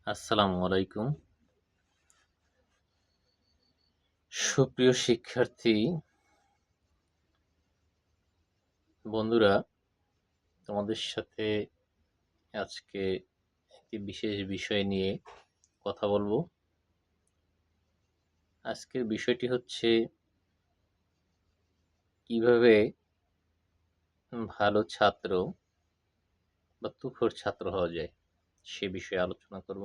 আসসালামু আলাইকুম। সুপ্রিয় শিক্ষার্থী বন্ধুরা, তোমাদের সাথে আজকে একটি বিশেষ বিষয় নিয়ে কথা বলবো। আজকের বিষয়টি হচ্ছে কিভাবে ভালো ছাত্র বা তুখোড় ছাত্র হওয়া যায়, সে বিষয়ে আলোচনা করব।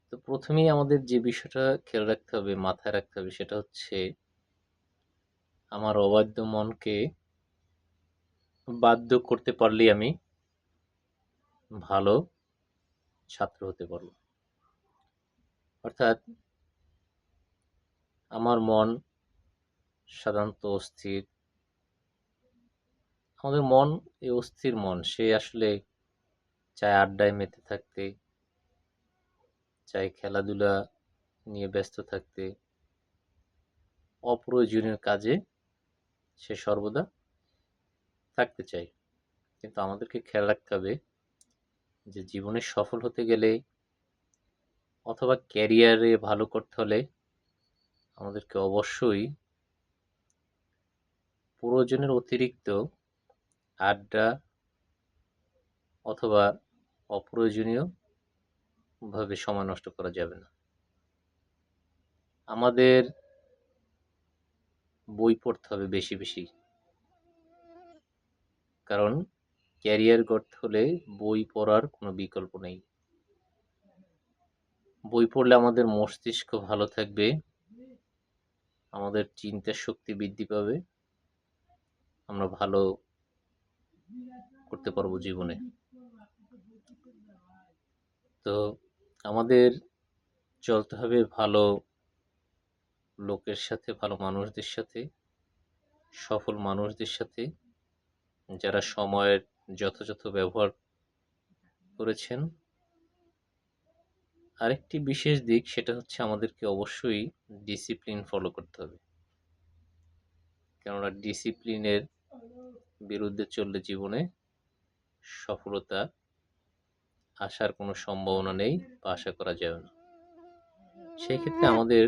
তো প্রথমেই আমাদের যে বিষয়টা খেয়াল রাখতে হবে, মাথায় রাখতে হবে, সেটা হচ্ছে আমার অবাধ্য মনকে বাধ্য করতে পারলেই আমি ভালো ছাত্র হতে পারবো। অর্থাৎ আমার মন সাধারণত অস্থির। আমাদের মন এই অস্থির মন, সে আসলে চায় আড্ডায় মেতে থাকতে, চায় খেলাধুলা নিয়ে ব্যস্ত থাকতে, অপ্রয়োজনীয় কাজে সে সর্বদা থাকতে চায়। কিন্তু আমাদেরকে খেয়াল রাখতে হবে যে জীবনে সফল হতে গেলে অথবা ক্যারিয়ারে ভালো করতে হলে আমাদেরকে অবশ্যই প্রয়োজনের অতিরিক্ত আড্ডা অথবা অপ্রয়োজনীয় ভাবে সময় নষ্ট করা যাবে না। আমাদের বই পড়তে হবে বেশি বেশি, কারণ ক্যারিয়ার গড়তে হলে বই পড়ার কোনো বিকল্প নেই। বই পড়লে আমাদের মস্তিষ্ক ভালো থাকবে, আমাদের চিন্তার শক্তি বৃদ্ধি পাবে, আমরা ভালো করতে পারবো জীবনে। তো আমাদের চলতে হবে ভালো লোকের সাথে, ভালো মানুষদের সাথে, সফল মানুষদের সাথে, যারা সময়ের যথাযথ ব্যবহার করেছেন। আরেকটি বিশেষ দিক, সেটা হচ্ছে আমাদেরকে অবশ্যই ডিসিপ্লিন ফলো করতে হবে, কেননা ডিসিপ্লিনের বিরুদ্ধে চললে জীবনে সফলতা আসার কোনো সম্ভাবনা নেই বা আশা করা যাবে না। সেই ক্ষেত্রে আমাদের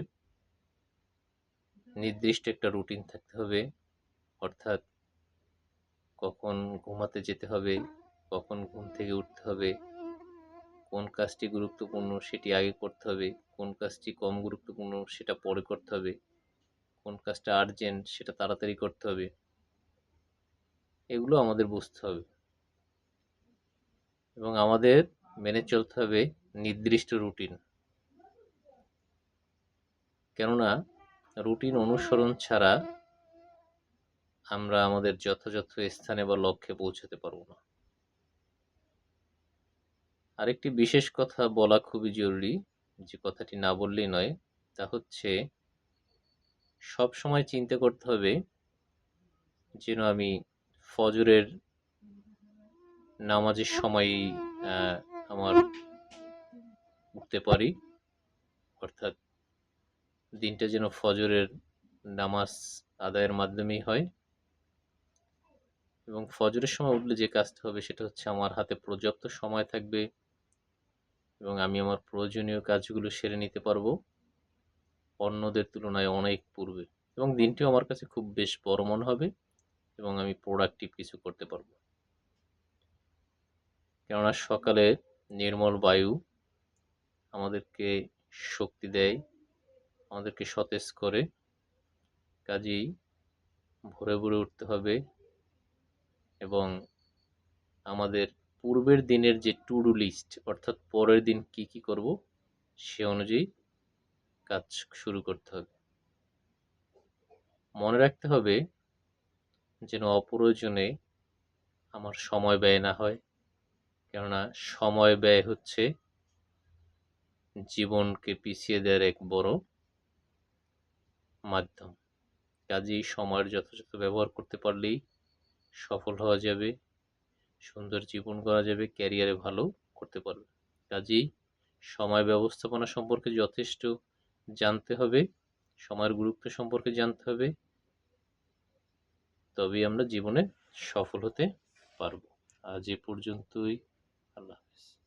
নির্দিষ্ট একটা রুটিন থাকতে হবে, অর্থাৎ কখন ঘুমাতে যেতে হবে, কখন ঘুম থেকে উঠতে হবে, কোন কাজটি গুরুত্বপূর্ণ সেটি আগে করতে হবে, কোন কাজটি কম গুরুত্বপূর্ণ সেটা পরে করতে হবে, কোন কাজটা আর্জেন্ট সেটা তাড়াতাড়ি করতে হবে। এগুলো আমাদের বুঝতে হবে এবং আমাদের মেনে চলতে হবে নির্দিষ্ট রুটিন। কেননা রুটিন অনুসরণ ছাড়া আমরা আমাদের যথাযথ স্থানে বা লক্ষ্যে পৌঁছাতে পারবো না। আরেকটি বিশেষ কথা বলা খুবই জরুরি, যে কথাটি না বললেই নয়, তা হচ্ছে সব সময় চিন্তা করতে হবে যেন আমি ফজরের নামাজের সময়ই আমার উঠতে পারি, অর্থাৎ দিনটা যেন ফজরের নামাজ আদায়ের মাধ্যমেই হয়। এবং ফজরের সময় উঠলে যে কাজটা হবে সেটা হচ্ছে আমার হাতে পর্যাপ্ত সময় থাকবে এবং আমি আমার প্রয়োজনীয় কাজগুলো সেরে নিতে পারবো অন্যদের তুলনায় অনেক পূর্বে, এবং দিনটিও আমার কাছে খুব বেশ বড় মনে হবে এবং আমি প্রোডাক্টিভ কিছু করতে পারবো। কেননা সকালে নির্মল বায়ু আমাদেরকে শক্তি দেয়, আমাদেরকে সতেজ করে। কাজেই ভোরে ভোরে উঠতে হবে এবং আমাদের পূর্বের দিনের যে টু ডু লিস্ট, অর্থাৎ পরের দিন কি কি করব সে অনুযায়ী কাজ শুরু করতে হবে। মনে রাখতে হবে যেন অপ্রয়োজনে আমার সময় ব্যয় না হয়, কেননা সময় ব্যয় হচ্ছে জীবনকে পিছিয়ে দেওয়ার এক বড় মাধ্যম। কাজেই সময়ের যথাযথ ব্যবহার করতে পারলেই সফল হওয়া যাবে, সুন্দর জীবন গড়া যাবে, ক্যারিয়ারে ভালো করতে পারবে। কাজেই সময় ব্যবস্থাপনা সম্পর্কে যথেষ্ট জানতে হবে, সময়ের গুরুত্ব সম্পর্কে জানতে হবে, তবেই আমরা জীবনে সফল হতে পারব। আজ এ পর্যন্তই। আল্লাহ হাফেজ।